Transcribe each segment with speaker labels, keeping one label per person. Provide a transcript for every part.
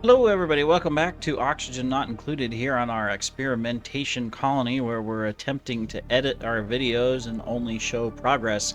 Speaker 1: Hello everybody, welcome back to Oxygen Not Included here on our experimentation colony where we're attempting to edit our videos and only show progress.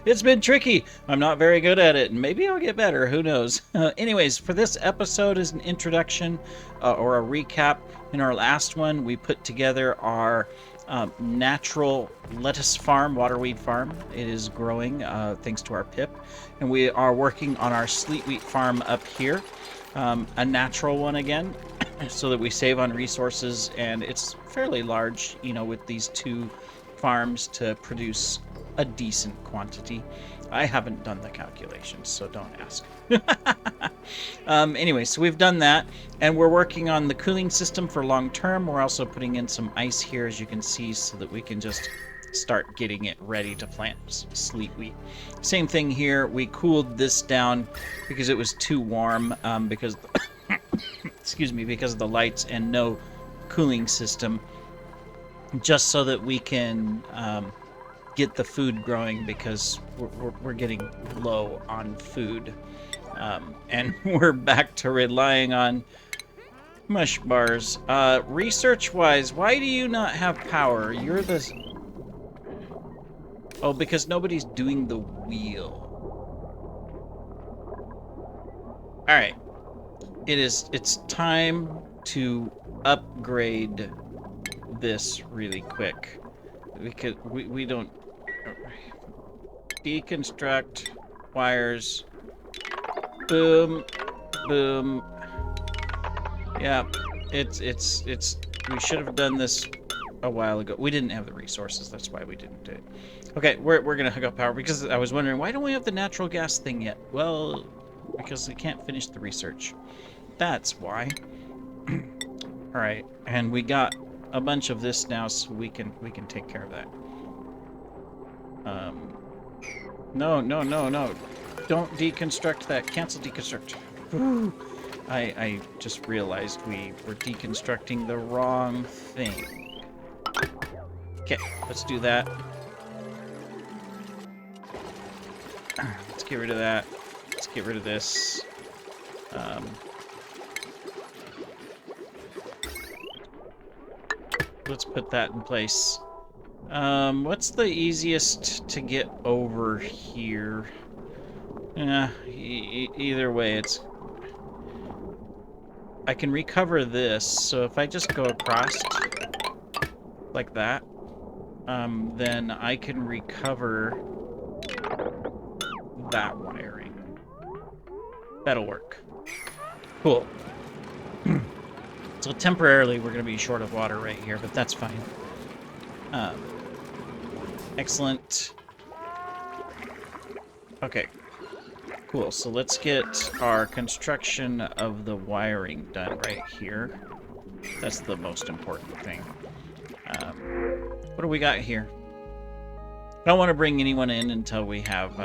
Speaker 1: It's been tricky. I'm not very good at it and maybe I'll get better, who knows. Anyways, for this episode is an introduction or a recap. In our last one, we put together our natural lettuce farm, waterweed farm. It is growing thanks to our pip. And we are working on our sleet wheat farm up here. A natural one again, so that we save on resources, and it's fairly large, you know, with these two farms to produce a decent quantity. I haven't done the calculations, so don't ask. Anyway, so we've done that, and we're working on the cooling system for long term. We're also putting in some ice here, as you can see, so that we can just start getting it ready to plant sleet wheat. Same thing here. We cooled this down because it was too warm because excuse me, because of the lights and no cooling system, just so that we can get the food growing, because we're getting low on food, and we're back to relying on mush bars. Research wise, why do you not have power? You're the... Oh, because nobody's doing the wheel. Alright. It's time to upgrade this really quick. Because we don't... Deconstruct wires. Boom. Boom. Yeah. It's we should have done this a while ago. We didn't have the resources, that's why we didn't do it. Okay, we're gonna hook up power, because I was wondering, why don't we have the natural gas thing yet? Well, because we can't finish the research. That's why. Alright, and we got a bunch of this now, so we can take care of that. No. Don't deconstruct that. Cancel deconstruct. Woo. I just realized we were deconstructing the wrong thing. Okay, let's do that. Let's get rid of that. Let's get rid of this. Let's put that in place. What's the easiest to get over here? Either way, it's... I can recover this, so if I just go across like that, then I can recover that wiring. That'll work. Cool. So temporarily we're going to be short of water right here, but that's fine. Excellent. Okay. Cool. So let's get our construction of the wiring done right here. That's the most important thing. What do we got here? I don't want to bring anyone in until we have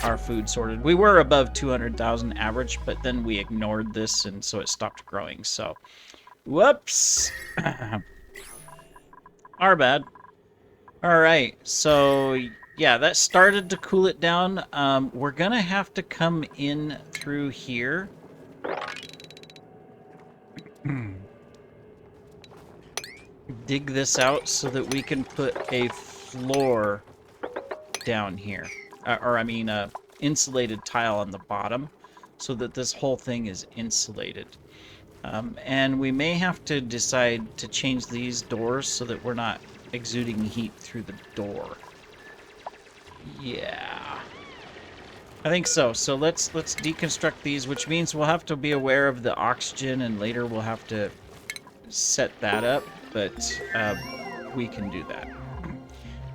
Speaker 1: our food sorted. We were above 200,000 average, but then we ignored this, and so it stopped growing. So, whoops. Our bad. All right. So, yeah, that started to cool it down. We're going to have to come in through here. Dig this out so that we can put a floor down here. Insulated tile on the bottom, so that this whole thing is insulated. And we may have to decide to change these doors so that we're not exuding heat through the door. Yeah. I think so. So let's deconstruct these, which means we'll have to be aware of the oxygen, and later we'll have to set that up, but we can do that.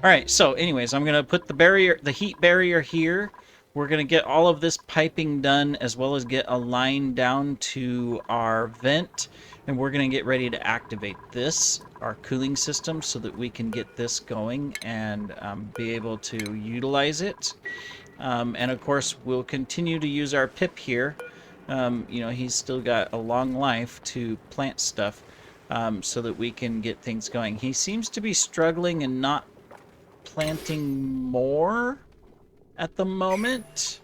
Speaker 1: Alright, so anyways, I'm going to put the heat barrier here. We're going to get all of this piping done, as well as get a line down to our vent. And we're going to get ready to activate this, our cooling system, so that we can get this going and be able to utilize it. And of course, we'll continue to use our pip here. You know, he's still got a long life to plant stuff, so that we can get things going. He seems to be struggling and not planting more at the moment,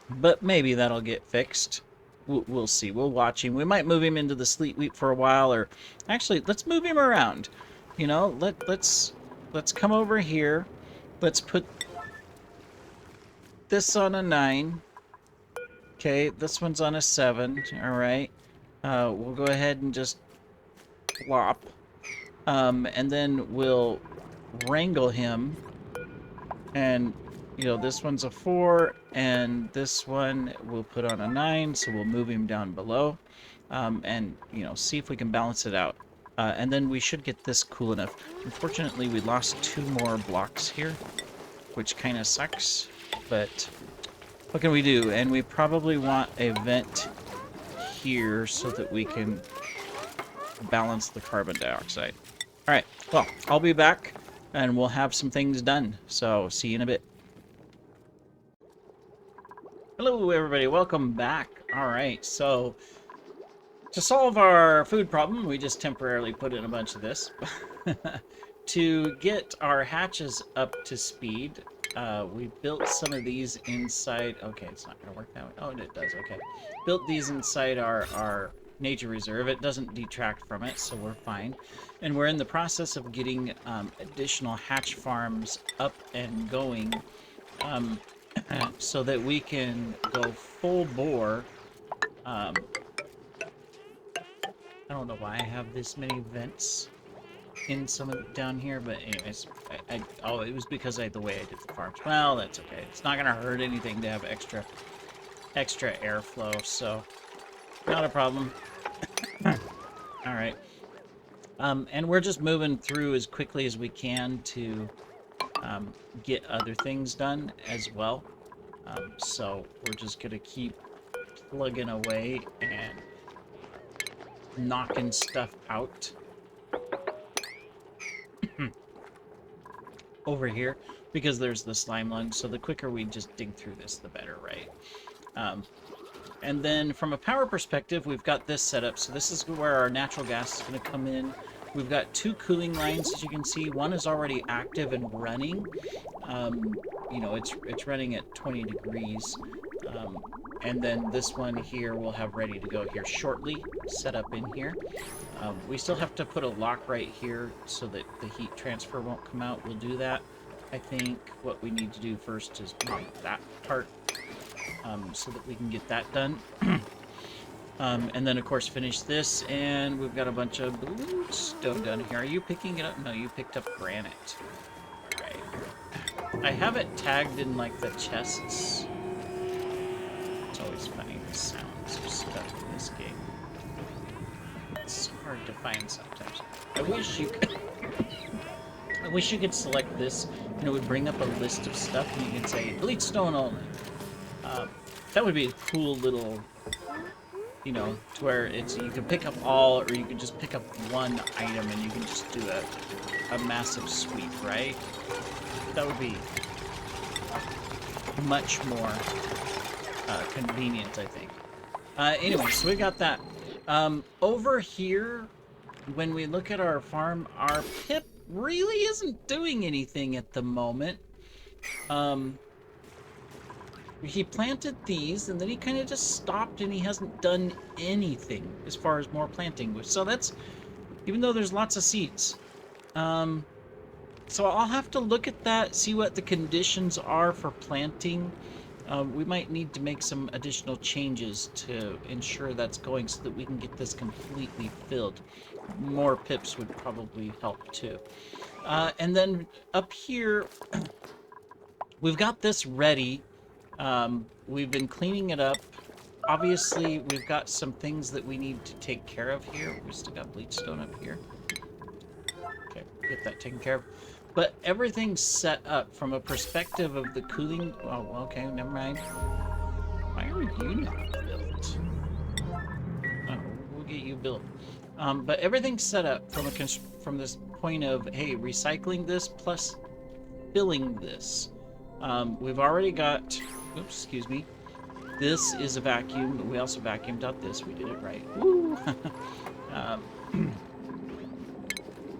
Speaker 1: but maybe that'll get fixed. we'll see. We'll watch him. We might move him into the sleep weep for a while, or actually, let's move him around. You know, let's come over here. Let's put this on a 9. Okay, this one's on a 7. All right. We'll go ahead and just plop. And then we'll wrangle him. And, you know, this one's a 4, and this one we'll put on a 9, so we'll move him down below. And, you know, see if we can balance it out. And then we should get this cool enough. Unfortunately, we lost 2 more blocks here, which kind of sucks. But what can we do? And we probably want a vent here so that we can balance the carbon dioxide. All right, well, I'll be back and we'll have some things done. So see you in a bit. Hello, everybody. Welcome back. All right, so to solve our food problem, we just temporarily put in a bunch of this. To get our hatches up to speed, we built some of these inside. Okay, it's not going to work that way. Oh, it does. Okay. Built these inside our nature reserve. It doesn't detract from it, so we're fine. And we're in the process of getting additional hatch farms up and going so that we can go full bore. I don't know why I have this many vents in some of down here, but anyways, oh, it was because the way I did the farms. Well, that's okay. It's not gonna hurt anything to have extra airflow, so not a problem. All right, and we're just moving through as quickly as we can to get other things done as well. So we're just gonna keep plugging away and knocking stuff out. Over here, because there's the slime lung, so the quicker we just dig through this, the better, right? And then from a power perspective, we've got this set up. So this is where our natural gas is going to come in. We've got 2 cooling lines, as you can see. One is already active and running. You know, it's running at 20 degrees. And then this one here we'll have ready to go here shortly, set up in here. We still have to put a lock right here so that the heat transfer won't come out. We'll do that. I think what we need to do first is mount that part so that we can get that done. And then, of course, finish this. And we've got a bunch of blue stone down here. Are you picking it up? No, you picked up granite. All right. I have it tagged in, like, the chests. It's always funny, the sounds of stuff in this game. It's hard to find sometimes. I wish you could select this, and it would bring up a list of stuff, and you can say, bleach stone only. That would be a cool little, you know, to where you can pick up all, or you can just pick up one item, and you can just do a massive sweep, right? That would be much more convenient, I think. Anyway, so we got that. Over here, when we look at our farm, our pip really isn't doing anything at the moment. He planted these, and then he kind of just stopped, and he hasn't done anything as far as more planting. So that's, even though there's lots of seeds. So I'll have to look at that, see what the conditions are for planting. We might need to make some additional changes to ensure that's going so that we can get this completely filled. More pips would probably help too. And then up here, we've got this ready. We've been cleaning it up. Obviously, we've got some things that we need to take care of here. We still got bleach stone up here. Okay, get that taken care of. But everything's set up from a perspective of the cooling. Oh, okay, never mind. Why are you not built? Oh, we'll get you built. But everything's set up from this point of, hey, recycling this plus filling this. We've already got, oops, excuse me. This is a vacuum, but we also vacuumed out this. We did it right. Woo!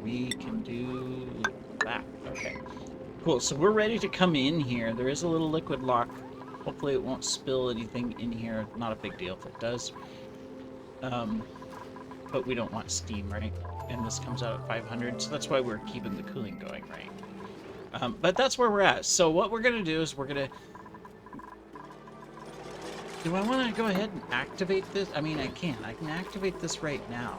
Speaker 1: We can do that. Okay. Cool. So we're ready to come in here. There is a little liquid lock Hopefully it won't spill anything in here. Not a big deal if it does. But we don't want steam, right? And this comes out at 500, so that's why we're keeping the cooling going, right? But that's where we're at. So what we're going to do is we're going to... Do I want to go ahead and activate this? I mean, I can. I can activate this right now.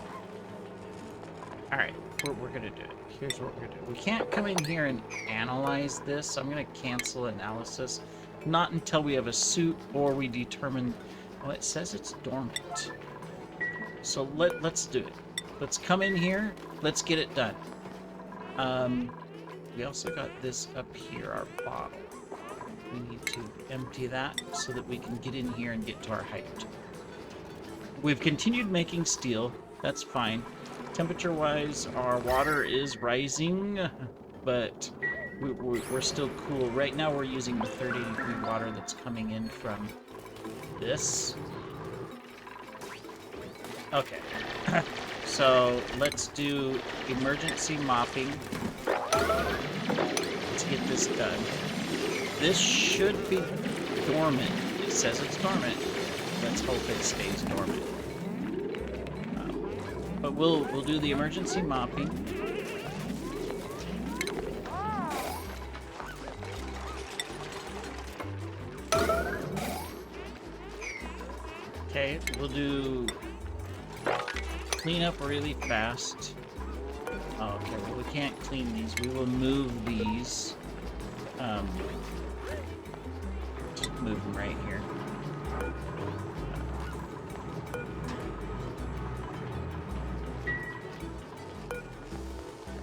Speaker 1: Alright, we're going to do it. Here's what we're going to do. We can't come in here and analyze this, so I'm going to cancel analysis. Not until we have a suit or we determine... Well, it says it's dormant. So let's do it. Let's come in here. Let's get it done. We also got this up here, our bottle. We need to empty that so that we can get in here and get to our hydrogen. We've continued making steel. That's fine. Temperature-wise, our water is rising, but we're still cool. Right now, we're using the 30-degree water that's coming in from this. Okay. So let's do emergency mopping to get this done. This should be dormant. It says it's dormant. Let's hope it stays dormant. But we'll do the emergency mopping. Okay, we'll do clean up really fast. Oh, okay, well we can't clean these. We will move these. Just move them right here.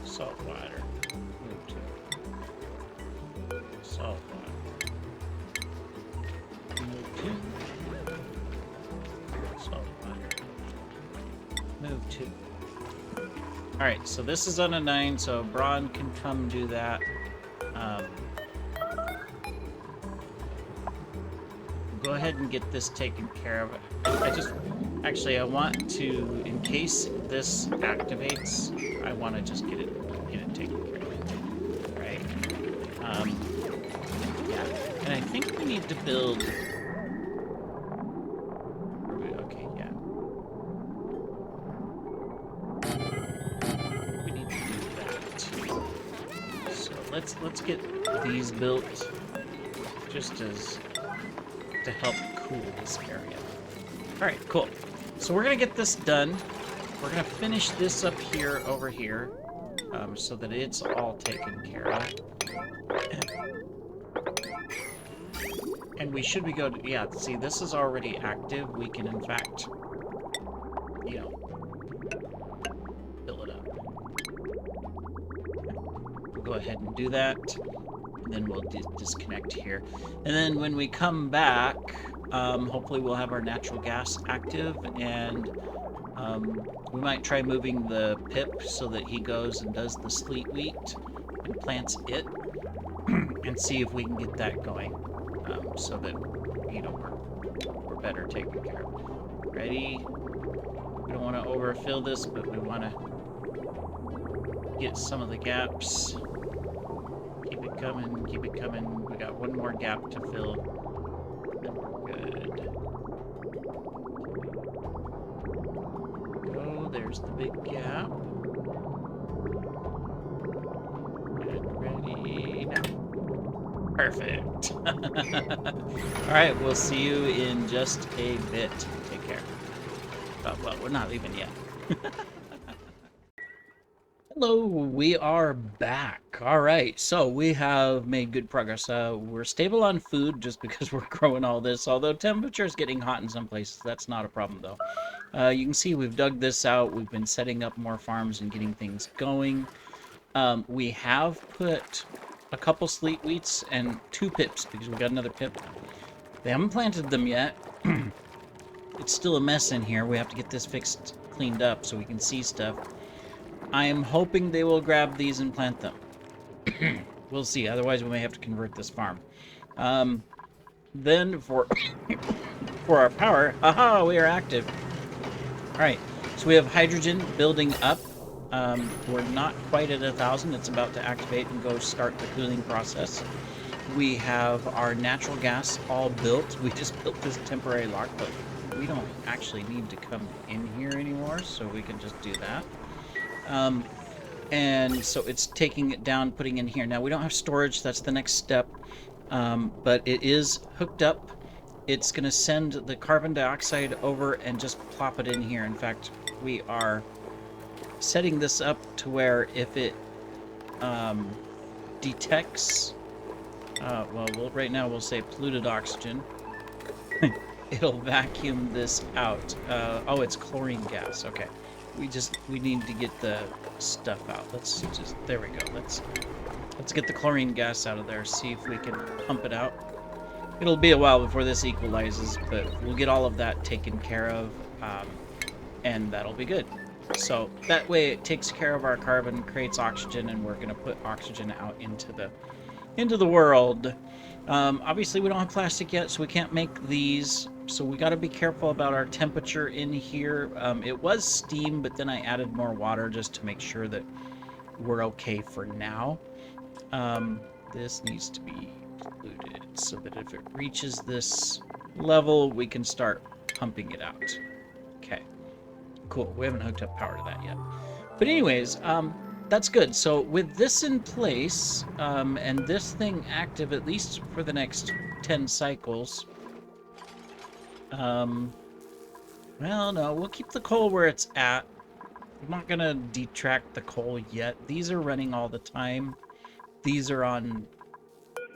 Speaker 1: Salt water. Move to salt water. Move to salt water. Move to. Alright, so this is on a 9, so Braun can come do that. Go ahead and get this taken care of. Actually, I want to, in case this activates, I want to just get it taken care of. Right? Yeah. And I think we need to build... Okay, yeah. We need to do that. So let's get these built just as to help cool this area. Alright, cool. So we're gonna get this done. We're gonna finish this up here over here, so that it's all taken care of. And we should be good. Yeah, see, this is already active. We can, in fact, you know, fill it up. We'll go ahead and do that. And then we'll disconnect here. And then when we come back, hopefully we'll have our natural gas active, and we might try moving the pip so that he goes and does the sleet wheat and plants it, and see if we can get that going, so that, you know, we're better taken care of. Ready? We don't want to overfill this, but we want to get some of the gaps. Keep it coming, keep it coming. We got one more gap to fill. And we're good. Go, there's the big gap. And ready now. Perfect. Alright, we'll see you in just a bit. Take care. Well, we're not leaving yet. Hello, we are back. All right, so we have made good progress. We're stable on food just because we're growing all this, although temperature is getting hot in some places. That's not a problem, though. You can see we've dug this out. We've been setting up more farms and getting things going. We have put a couple sleet wheats and 2 pips because we got another pip. They haven't planted them yet. It's still a mess in here. We have to get this fixed, cleaned up so we can see stuff. I am hoping they will grab these and plant them. We'll see. Otherwise, we may have to convert this farm. Then for our power, aha, we are active. All right, so we have hydrogen building up. We're not quite at 1,000. It's about to activate and go start the cooling process. We have our natural gas all built. We just built this temporary lock, but we don't actually need to come in here anymore, so we can just do that. And so it's taking it down, putting in here. Now, we don't have storage. That's the next step. But it is hooked up. It's going to send the carbon dioxide over and just plop it in here. In fact, we are setting this up to where if it detects, well, right now we'll say polluted oxygen, it'll vacuum this out. Oh, it's chlorine gas. Okay. We need to get the stuff out. There we go. Let's get the chlorine gas out of there, see if we can pump it out. It'll be a while before this equalizes, but we'll get all of that taken care of, and that'll be good. So that way it takes care of our carbon, creates oxygen, and we're going to put oxygen out into the world. Obviously, we don't have plastic yet, so we can't make these. So we got to be careful about our temperature in here. It was steam, but then I added more water just to make sure that we're okay for now. This needs to be diluted so that if it reaches this level, we can start pumping it out. Okay, cool. We haven't hooked up power to that yet. But anyways, that's good. So with this in place, and this thing active at least for the next 10 cycles, well, no, we'll keep the coal where it's at. I'm not gonna detract the coal yet. These are running all the time. These are on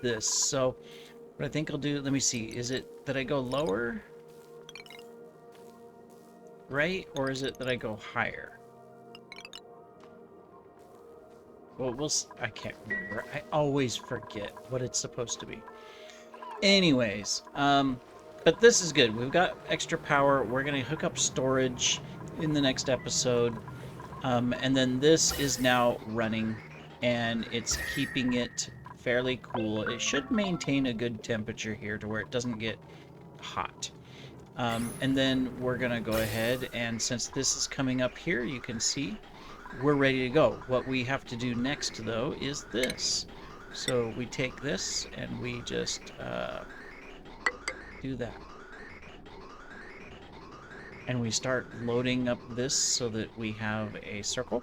Speaker 1: this. So what I think I'll do, let me see, is it that I go lower? Right? Or is it that I go higher? Well, I can't remember. I always forget what it's supposed to be. Anyways, but this is good. We've got extra power. We're going to hook up storage in the next episode. And then this is now running, and it's keeping it fairly cool. It should maintain a good temperature here to where it doesn't get hot. And then we're going to go ahead, and since this is coming up here, you can see we're ready to go. What we have to do next, though, is this. So we take this, and we just do that. And we start loading up this so that we have a circle.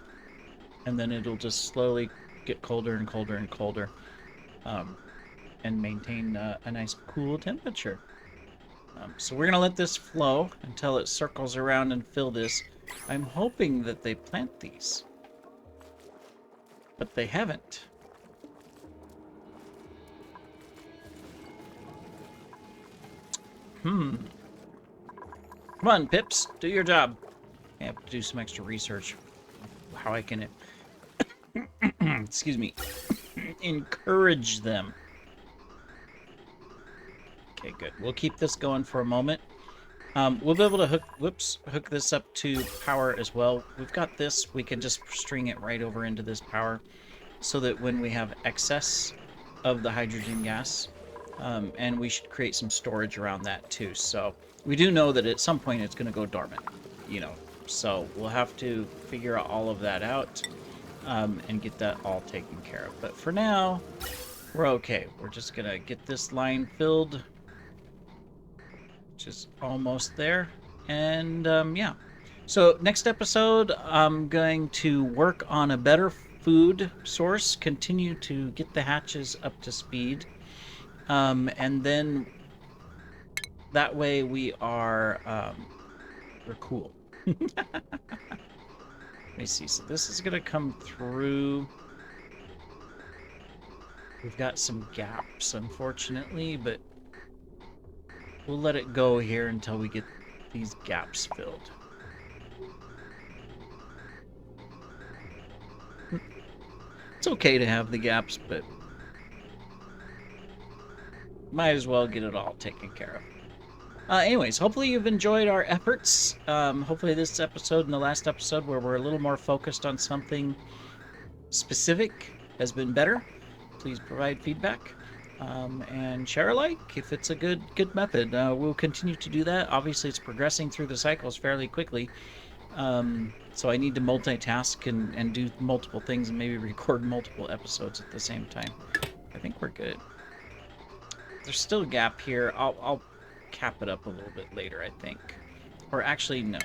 Speaker 1: And then it'll just slowly get colder and colder and colder. And maintain a nice cool temperature. So we're going to let this flow until it circles around and fill this. I'm hoping that they plant these. But they haven't. Come on, Pips, do your job. I have to do some extra research. How I can, excuse me, encourage them. Okay, good. We'll keep this going for a moment. We'll be able to hook this up to power as well. We've got this. We can just string it right over into this power so that when we have excess of the hydrogen gas, and we should create some storage around that too. So we do know that at some point it's going to go dormant, you know. So we'll have to figure all of that out, and get that all taken care of. But for now, we're okay. We're just going to get this line filled, which is almost there. And yeah. So next episode, I'm going to work on a better food source, continue to get the hatches up to speed. And then that way we're cool. Let me see. So this is going to come through. We've got some gaps, unfortunately, but we'll let it go here until we get these gaps filled. It's okay to have the gaps, but might as well get it all taken care of. Anyways, hopefully you've enjoyed our efforts. Hopefully this episode and the last episode, where we're a little more focused on something specific, has been better. Please provide feedback, and share a like if it's a good method. We'll continue to do that. Obviously, it's progressing through the cycles fairly quickly, so I need to multitask and do multiple things and maybe record multiple episodes at the same time. I think we're good. There's still a gap here. I'll cap it up a little bit later, I think. Or actually, no.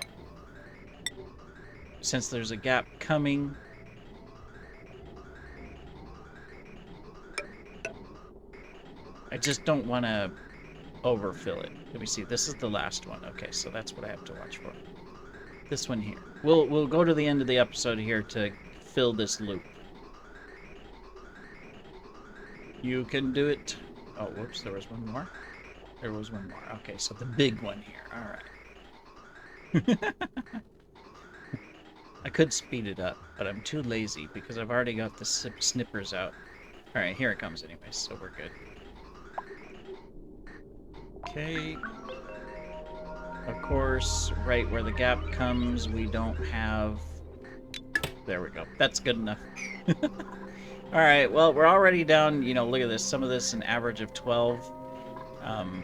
Speaker 1: Since there's a gap coming... I just don't want to overfill it. Let me see. This is the last one. Okay, so that's what I have to watch for. This one here. We'll go to the end of the episode here to fill this loop. You can do it. Oh, whoops, there was one more. There was one more. Okay, so the big one here. All right. I could speed it up, but I'm too lazy because I've already got the snippers out. All right, here it comes anyways, so we're good. Okay. Of course, right where the gap comes, we don't have... There we go. That's good enough. Alright, well, we're already down, you know, look at this. Some of this an average of 12.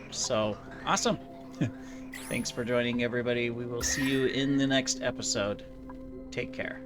Speaker 1: So, awesome. Thanks for joining, everybody. We will see you in the next episode. Take care.